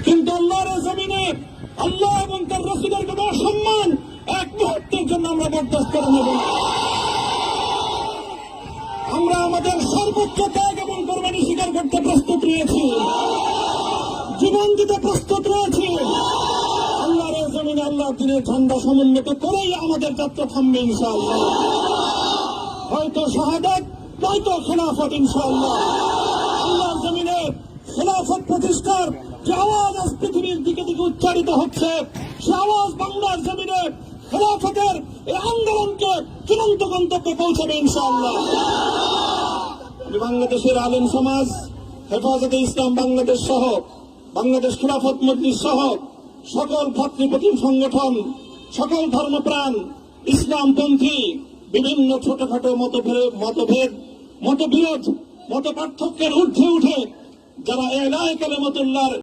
কিন্তু আল্লাহর জমিনে আল্লাহ এবং তার রাসূলের কোনো সম্মান এক মুহূর্তের জন্য আমরা বরদাস্ত করে নেব না। আমরা আমাদের সর্বোচ্চ ত্যাগ এবং কোরবানি স্বীকার করতে প্রস্তুত রয়েছি, জীবন দিতে প্রস্তুত রয়েছি। আল্লাহর জমিনে আল্লাহর দিনের ঝান্ডা সমুন্নত করেই আমাদের যাত্রা থামবে ইনশাআল্লাহ। হয়তো শাহাদাত, নয়তো খেলাফত ইনশাআল্লাহ। আল্লাহর জমিনে খেলাফত প্রতিষ্ঠার যে আওয়াজ আজ পৃথিবীর দিকে দিকে উচ্চারিত হচ্ছে, সে আওয়াজ বাংলার জমিনে খেলাফতের এই আন্দোলনকে চূড়ান্ত গন্তব্যে পৌঁছাবে ইনশাআল্লাহ। বাংলাদেশের আলেম সমাজ, হেফাজতে ইসলাম বাংলাদেশ সহ বাংলাদেশ খেলাফত মজলিস সহ সকল ভাতৃপ্রতিম সংগঠন, সকল ধর্মপ্রাণ, ইসলামপন্থী বিভিন্ন ছোটখাটো মতভেদ, মতবিরোধ, মত পার্থক্যের ঊর্ধ্বে উঠে যারা এলায়ে কালেমাতুল্লাহর